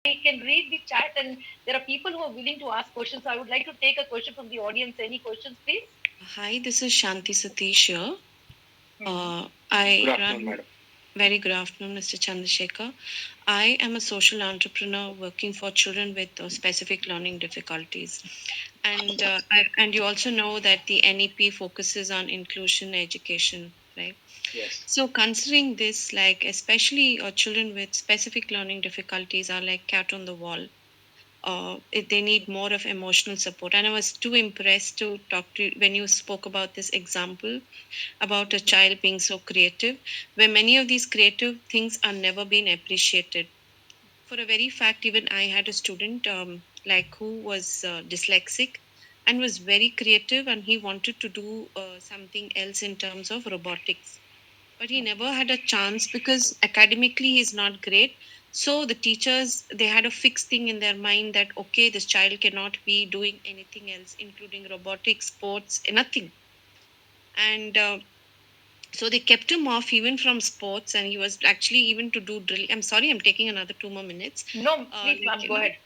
can read the chat, and there are people who are willing to ask questions. So I would like to take a question from the audience. Any questions, please? Hi, this is Shanti Satish here. Hmm. I Good afternoon, run madam. Very good afternoon, Mr. Chandrasekhar. I am a social entrepreneur working for children with specific learning difficulties. And you also know that the NEP focuses on inclusion education, right? Yes. So considering this, like especially children with specific learning difficulties are like cat on the wall. They need more of emotional support. And I was too impressed to talk to you when you spoke about this example about a child being so creative, where many of these creative things are never been appreciated. For a very fact, even I had a student like who was dyslexic and was very creative, and he wanted to do something else in terms of robotics, but he never had a chance because academically he's not great. So the teachers, they had a fixed thing in their mind that okay, this child cannot be doing anything else including robotics, sports, nothing. And so they kept him off even from sports, and he was actually even to do drill. I'm sorry, I'm taking another 2 more minutes. No, please, Like ma'am, go ahead.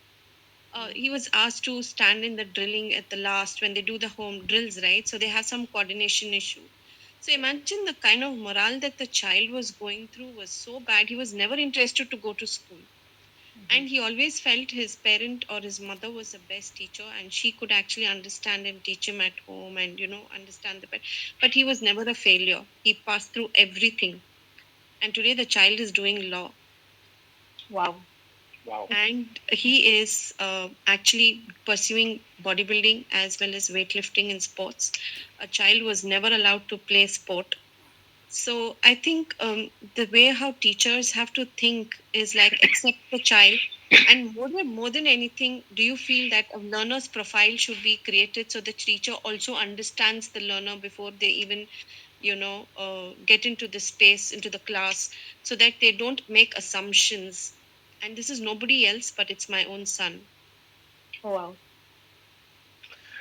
he was asked to stand in the drilling at the last when they do the home drills, right? So they have some coordination issue. So imagine the kind of morale that the child was going through was so bad. He was never interested to go to school. And he always felt his parent or his mother was the best teacher, and she could actually understand and teach him at home and, understand the best. But he was never a failure. He passed through everything. And today the child is doing law, Wow. Wow. and he is actually pursuing bodybuilding as well as weightlifting in sports. A child was never allowed to play sport. So I think the way how teachers have to think is like accept the child, and more than anything, do you feel that a learner's profile should be created so the teacher also understands the learner before they even get into the space, into the class, so that they don't make assumptions. And this is nobody else, but it's my own son. Oh, wow.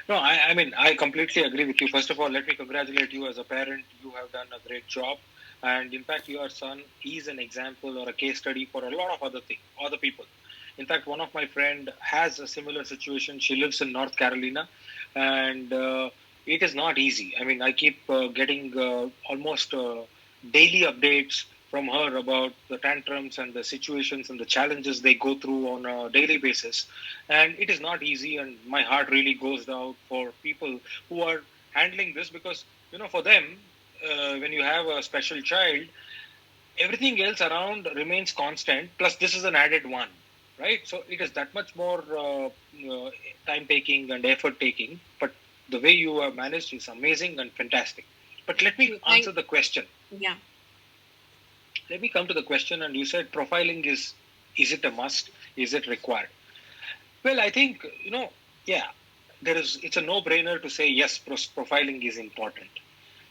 No, I mean, I completely agree with you. First of all, let me congratulate you as a parent. You have done a great job. And in fact, your son is an example or a case study for a lot of other people. In fact, one of my friend has a similar situation. She lives in North Carolina, and it is not easy. I mean, I keep getting almost daily updates from her about the tantrums and the situations and the challenges they go through on a daily basis, and it is not easy. And my heart really goes out for people who are handling this, because for them, when you have a special child, everything else around remains constant, plus this is an added one, right? So it is that much more time taking and effort taking, but the way you have managed is amazing and fantastic. But let me answer Thank the question. Yeah. Let me come to the question. And you said profiling is it a must, is it required? Well, I think, yeah, it's a no brainer to say yes, profiling is important.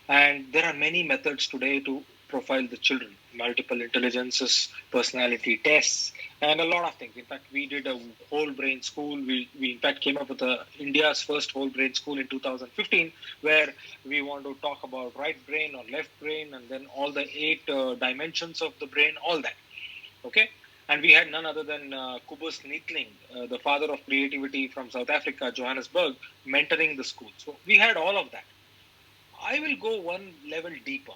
And there are many methods today to profile the children: multiple intelligences, personality tests, and a lot of things. In fact, we did a whole brain school. We in fact came up with India's first whole brain school in 2015, where we want to talk about right brain or left brain, and then all the eight dimensions of the brain, all that. Okay. And we had none other than Kubus Neethling, the father of creativity from South Africa, Johannesburg, mentoring the school. So we had all of that. I will go one level deeper.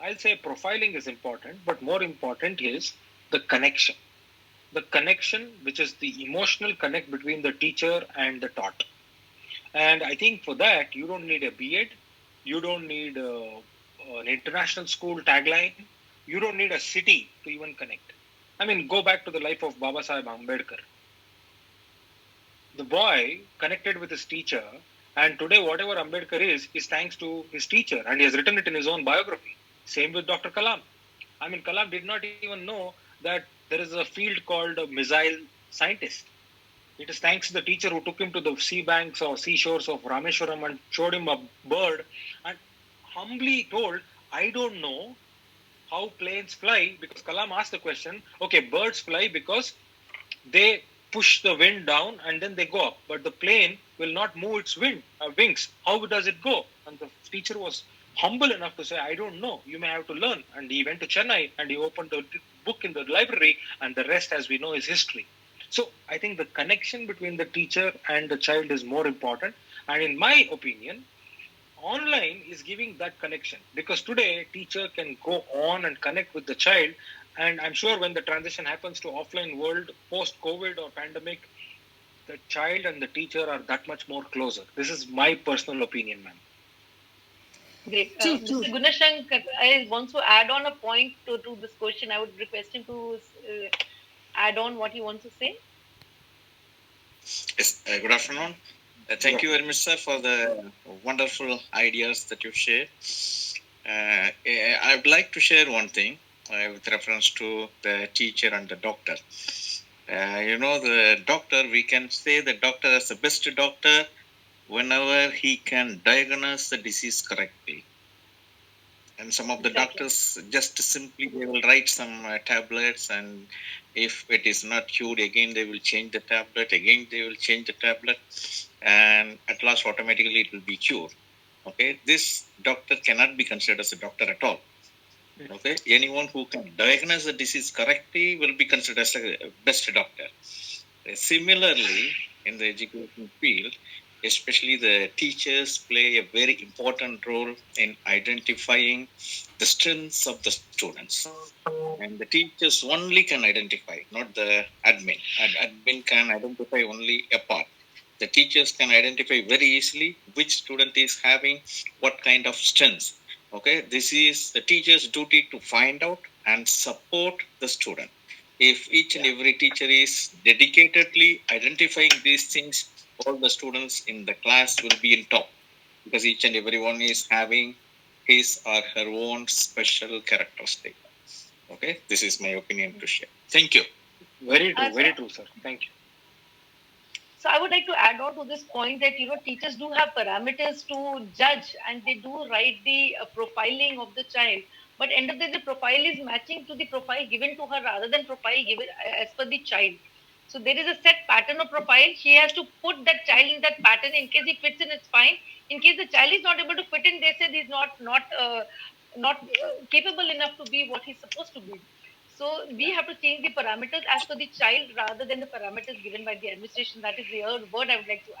I'll say profiling is important, but more important is the connection. The connection, which is the emotional connect between the teacher and the taught. And I think for that, you don't need a B.Ed, you don't need an international school tagline, you don't need a city to even connect. I mean, go back to the life of Baba Sahib Ambedkar. The boy connected with his teacher, and today whatever Ambedkar is thanks to his teacher, and he has written it in his own biography. Same with Dr. Kalam. I mean, Kalam did not even know that there is a field called a missile scientist. It is thanks to the teacher who took him to the sea banks or seashores of Rameshwaram and showed him a bird and humbly told, I don't know how planes fly, because Kalam asked the question, okay, birds fly because they push the wind down and then they go up, but the plane will not move its wings. How does it go? And the teacher was humble enough to say, I don't know, you may have to learn. And he went to Chennai and he opened the book in the library, and the rest, as we know, is history. So I think the connection between the teacher and the child is more important. And in my opinion, online is giving that connection, because today teacher can go on and connect with the child, and I'm sure when the transition happens to offline world post COVID or pandemic, the child and the teacher are that much more closer. This is my personal opinion, ma'am. Great. True, true. Mr. Gunashank, I want to add on a point to this question. I would request him to add on what he wants to say. Yes, good afternoon. Thank you very much, sir, for the wonderful ideas that you share. I would like to share one thing with reference to the teacher and the doctor. The doctor, we can say the doctor is the best doctor whenever he can diagnose the disease correctly. And some of the Exactly. doctors just simply they will write some tablets, and if it is not cured, again they will change the tablet, again they will change the tablet, and at last automatically it will be cured. Okay, this doctor cannot be considered as a doctor at all. Okay, anyone who can diagnose the disease correctly will be considered as a best doctor. Similarly, in the education field, especially the teachers play a very important role in identifying the strengths of the students. And the teachers only can identify, not the admin. Admin can identify only a part. The teachers can identify very easily which student is having what kind of strengths. Okay, this is the teacher's duty to find out and support the student. If each and every teacher is dedicatedly identifying these things, all the students in the class will be in top, because each and everyone is having his or her own special characteristic. Okay, this is my opinion to share. Thank you. Very true, sir. Thank you. So I would like to add on to this point that teachers do have parameters to judge, and they do write the profiling of the child. But end of the day, the profile is matching to the profile given to her rather than profile given as per the child. So there is a set pattern of profile. She has to put that child in that pattern. In case he fits in, it's fine. In case the child is not able to fit in, they said he's not capable enough to be what he's supposed to be. So we have to change the parameters as per the child rather than the parameters given by the administration. That is the word I would like to